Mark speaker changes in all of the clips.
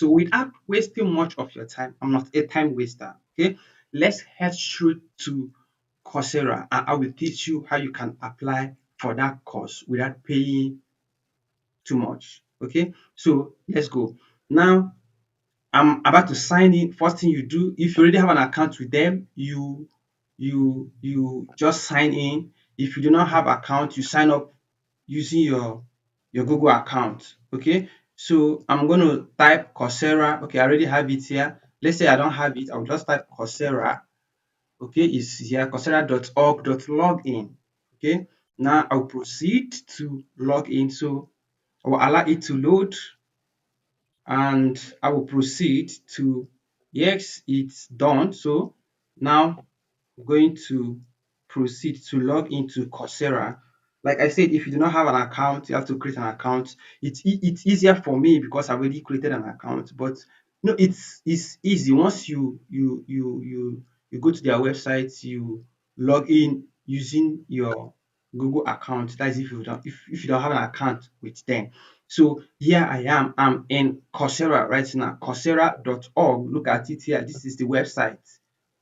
Speaker 1: So without wasting much of your time, I'm not a time waster. Okay, let's head straight to Coursera, and I will teach you how you can apply for that course without paying too much. Okay, so let's go. Now I'm about to sign in. First thing you do, if you already have an account with them, you just sign in. If you do not have account, you sign up using your Google account. Okay, so I'm going to type Coursera. Okay, I already have it here. Let's say I don't have it, I'll just type Coursera. Okay, it's here, coursera.org.login. Okay, now I'll proceed to log in. So I will allow it to load, and I will proceed to, yes, it's done. So now I'm going to proceed to log into Coursera. Like I said, if you do not have an account, you have to create an account. It's easier for me because I've already created an account, but no, it's easy. Once you go to their website, you log in using your Google account. That is if you don't have an account with them. So here I am. I'm in Coursera right now. Coursera.org. Look at it here. This is the website.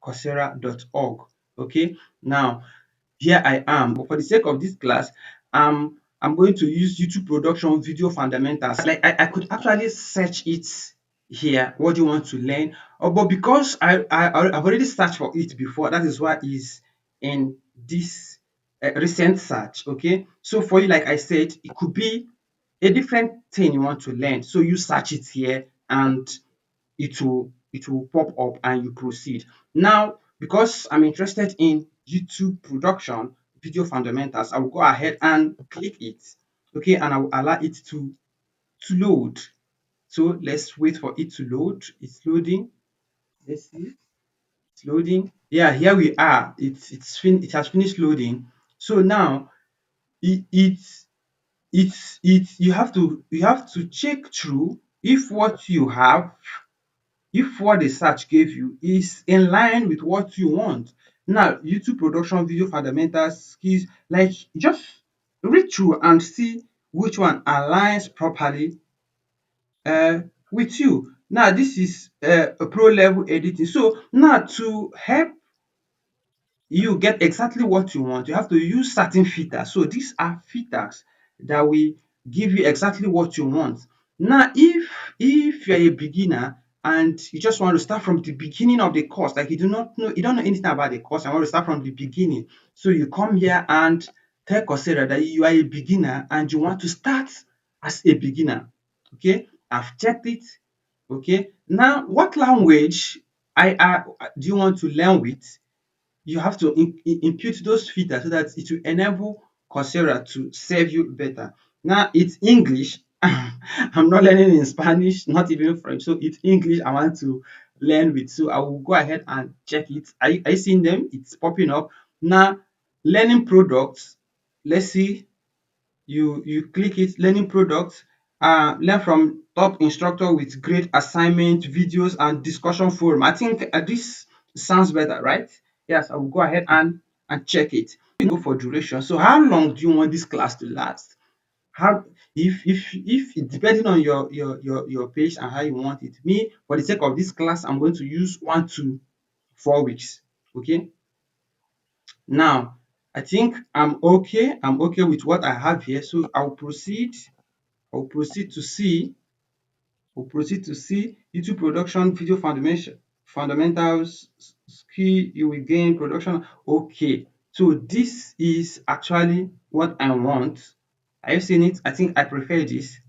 Speaker 1: Coursera.org. Okay. Now here I am. But for the sake of this class, I'm going to use YouTube production video fundamentals. Like I could actually search it here. What do you want to learn? Oh, but because I've already searched for it before, that is why it's in this recent search. Okay. So for you, like I said, it could be a different thing you want to learn. So you search it here, and it will pop up and you proceed. Now, because I'm interested in YouTube production, video fundamentals, I will go ahead and click it. Okay, and I will allow it to load. So let's wait for it to load. It's loading. Let's see. It's loading. Yeah, here we are. It has finished loading. So now it's you have to check through if what the search gave you is in line with what you want. Now, YouTube production, video fundamentals, skills, like just read through and see which one aligns properly uh, with you. Now, this is a pro level editing. So now to help you get exactly what you want, you have to use certain filters. So these are filters that will give you exactly what you want. Now, if you're a beginner and you just want to start from the beginning of the course, like you don't know anything about the course, and want to start from the beginning. So you come here and tell Coursera that you are a beginner and you want to start as a beginner. Okay, I've checked it. Okay, now what language do you want to learn with? You have to impute those filters so that it will enable Coursera to serve you better. Now it's English. I'm not learning in Spanish, not even French. So it's English I want to learn with. So I will go ahead and check it. I seen them, it's popping up. Now, learning products. Let's see, you click it, learning products, learn from top instructor with great assignment videos and discussion forum. I think this sounds better, right? Yes, I will go ahead and check it. You go for duration. So how long do you want this class to last? How, if depending on your page and how you want it. Me, for the sake of this class, I'm going to use 1 to 4 weeks. Okay, now I think I'm okay with what I have here. So I'll proceed to see YouTube production, video fundamentals, skill you will gain production. Okay, so this is actually what I want. Are you seeing it? I think I prefer this.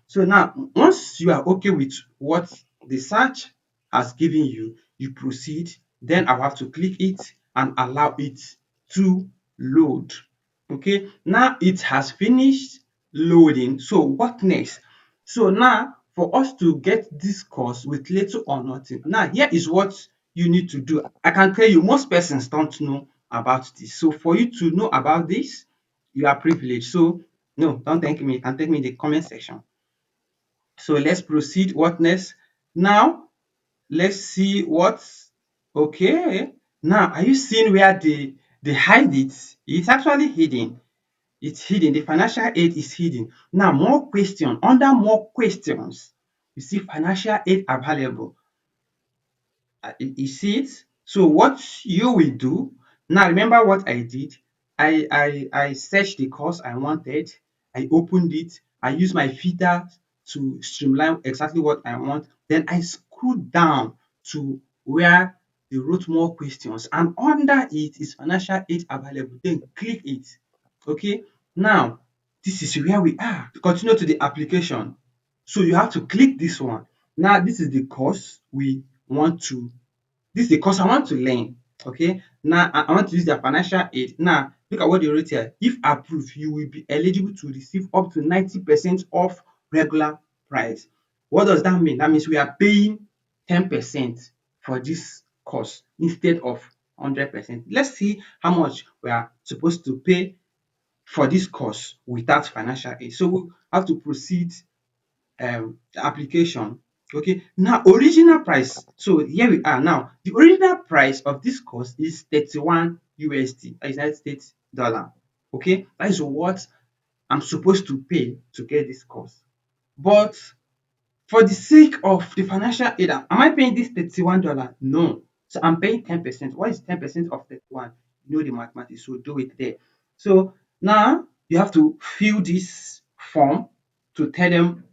Speaker 1: So now, once you are okay with what the search has given you, you proceed. Then I'll have to click it and allow it to load. Okay, now it has finished loading. So what next? So now, for us to get this course with little or nothing, now here is what you need to do. I can tell you most persons don't know about this. So for you to know about this, you are privileged. So no, don't thank me. You can thank me in the comment section. So let's proceed. What next? Now, let's see what's okay. Now, are you seeing where they hide it? It's actually hidden. It's hidden. The financial aid is hidden. Now, more question. Under more questions, you see financial aid available. You see it? So what you will do now, remember what I did. I searched the course I wanted, I opened it, I used my filter to streamline exactly what I want. Then I scrolled down to where they wrote more questions, and under it is financial aid available. Then click it. Okay, now this is where we are. Continue to the application. So you have to click this one. Now this is the course we want to this is the course I want to learn. Okay. Now I want to use their financial aid. Now look at what they wrote here. If approved, you will be eligible to receive up to 90% off regular price. What does that mean? That means we are paying 10% for this course instead of 100%. Let's see how much we are supposed to pay for this course without financial aid. So we have to proceed the application. Okay, now original price. So here we are now. The original price of this course is 31 USD, United States dollar. Okay, that is what I'm supposed to pay to get this course. But for the sake of the financial aid, am I paying this $31? No. So I'm paying 10%. What is 10% of 31? You know the mathematics, so do it there. So now you have to fill this form to tell them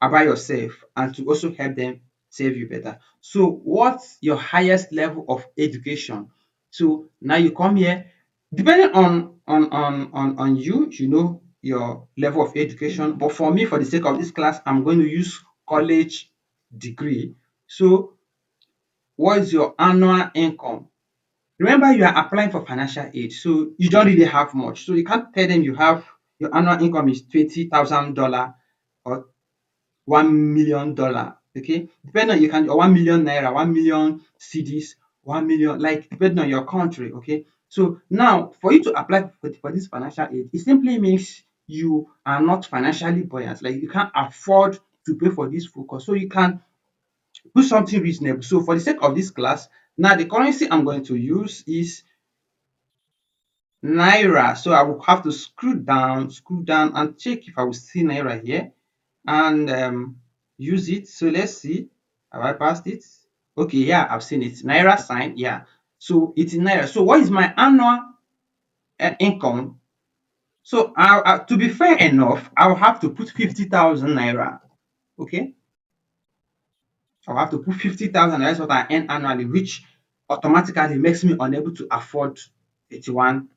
Speaker 1: about yourself and to also help them serve you better. So what's your highest level of education? So now you come here, depending on you, you know your level of education. But for me, for the sake of this class, I'm going to use college degree. So what is your annual income? Remember, you are applying for financial aid, so you don't really have much. So you can't tell them you have your annual income is $20,000 or $1 million. Okay, depending on you can or 1 million naira, 1 million cedis, 1 million, like depending on your country. Okay, so now for you to apply for this financial aid, it simply means you are not financially buoyant, like you can't afford to pay for this full course, so you can do something reasonable. So for the sake of this class, now the currency I'm going to use is naira. So I will have to scroll down and check if I will see naira here and use it. So let's see. Have I passed it? Okay, yeah, I've seen it. Naira sign, yeah. So it's in naira. So what is my annual income? So to be fair enough, I'll have to put 50,000 naira. Okay, I'll have to put 50,000. That's what I earn annually, which automatically makes me unable to afford 81.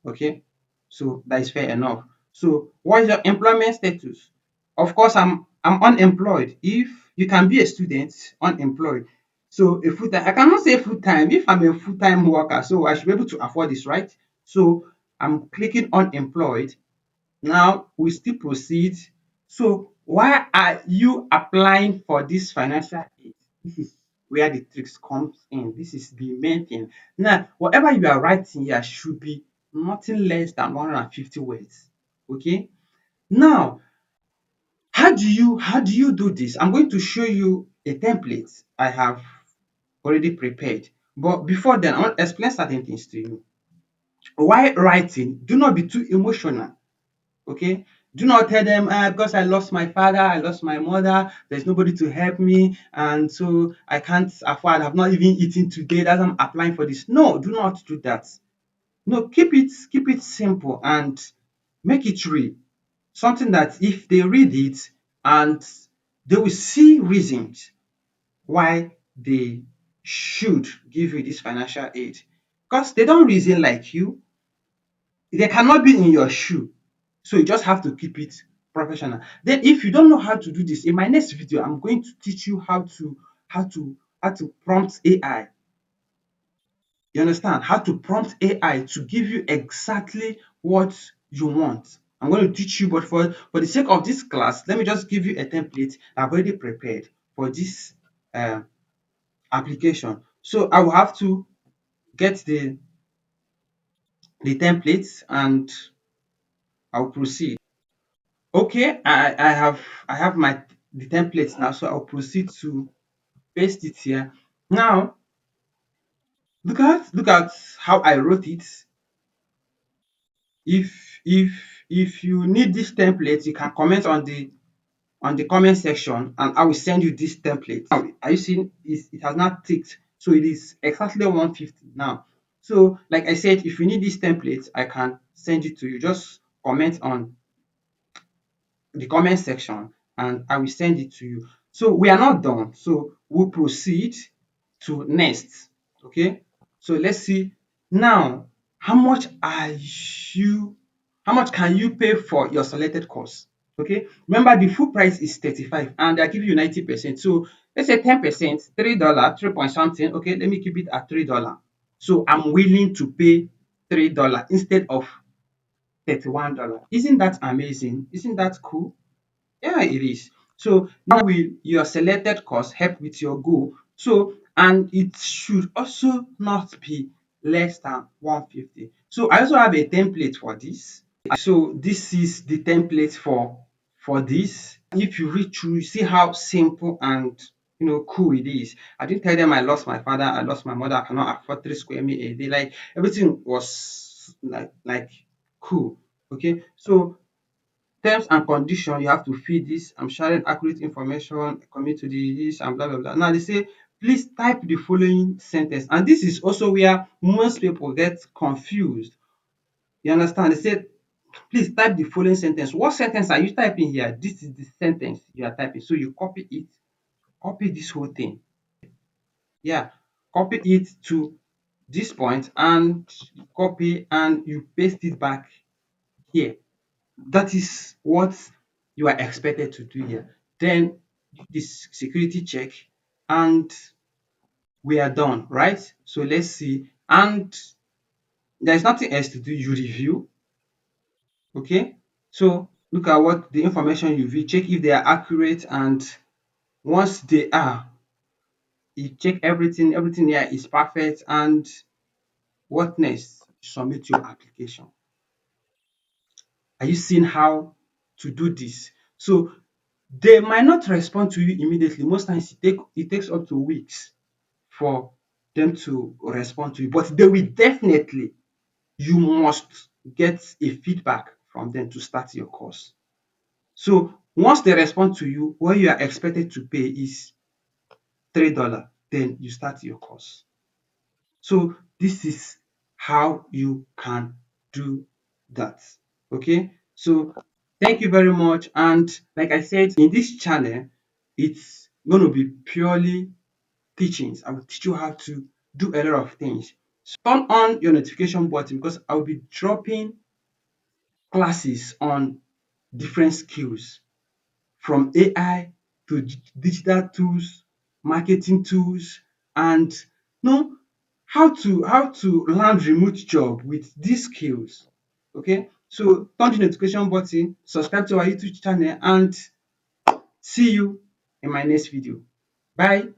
Speaker 1: Okay, so that is fair enough. So what is your employment status? Of course, I'm unemployed. If you can be a student unemployed, so a full time, I cannot say full time if I'm a full time worker, so I should be able to afford this, right? So I'm clicking unemployed. Now we still proceed. So why are you applying for this financial aid? This is where the tricks comes in. This is the main thing. Now, whatever you are writing here should be nothing less than 150 words. Okay. Now, how do you do this? I'm going to show you a template I have already prepared. But before then, I want to explain certain things to you. While writing, do not be too emotional. Okay, do not tell them because I lost my father, I lost my mother, there's nobody to help me, and so I can't afford, I've not even eaten today, that's why I'm applying for this. No, do not do that. No, keep it simple and make it real, something that if they read it and they will see reasons why they should give you this financial aid, because they don't reason like you, they cannot be in your shoe. So you just have to keep it professional. Then if you don't know how to do this, in my next video, I'm going to teach you how to prompt AI. You understand? How to prompt AI to give you exactly what you want. I'm going to teach you, but for the sake of this class, let me just give you a template I've already prepared for this uh, application. So I will have to get the templates and I'll proceed. Okay, I have my the templates now, so I'll proceed to paste it here. Now, look at how I wrote it. If you need this template, you can comment on the on the comment section and I will send you this template. Now, are you seeing it has not ticked? So it is exactly 150 now. So like I said, if you need this template, I can send it to you. Just comment on the comment section and I will send it to you. So we are not done. So we'll proceed to next. Okay. So let's see now how much are you how much can you pay for your selected course? Okay. Remember the full price is 35 and I give you 90%. So let's say 10%, $3, 3 point something. Okay, let me keep it at $3. So I'm willing to pay $3 instead of $31. Isn't that amazing? Isn't that cool? Yeah, it is. So now will your selected course help with your goal? So and it should also not be less than 150. So I also have a template for this. So this is the template for this. If you read through, you see how simple and cool it is. I didn't tell them I lost my father, I lost my mother, I cannot afford 3 square meter a day. Like everything was like cool. Okay, so terms and condition, you have to fill this. I'm sharing accurate information, commit to the this and blah blah blah. Now they say please type the following sentence, and this is also where most people get confused. You understand? They say please type the following sentence. What sentence are you typing here? This is the sentence you are typing. So you copy it, copy this whole thing. Yeah, copy it to this point and copy and you paste it back here. That is what you are expected to do here. Then this security check and we are done, right? So let's see. And there's nothing else to do. You review, okay? So look at what the information you view, check if they are accurate, and once they are, you check everything here is perfect, and what next? Submit your application. Are you seeing how to do this? So they might not respond to you immediately. Most times it takes up to weeks for them to respond to you, but they will definitely, you must get a feedback from them to start your course. So once they respond to you, what you are expected to pay is $3. Then you start your course. So this is how you can do that. Okay. So thank you very much. And like I said, in this channel, it's going to be purely teachings. I will teach you how to do a lot of things. So turn on your notification button because I'll be dropping classes on different skills from AI to digital tools, marketing tools, and know how to land remote job with these skills. Okay, so turn the notification button, subscribe to our YouTube channel, and see you in my next video. Bye.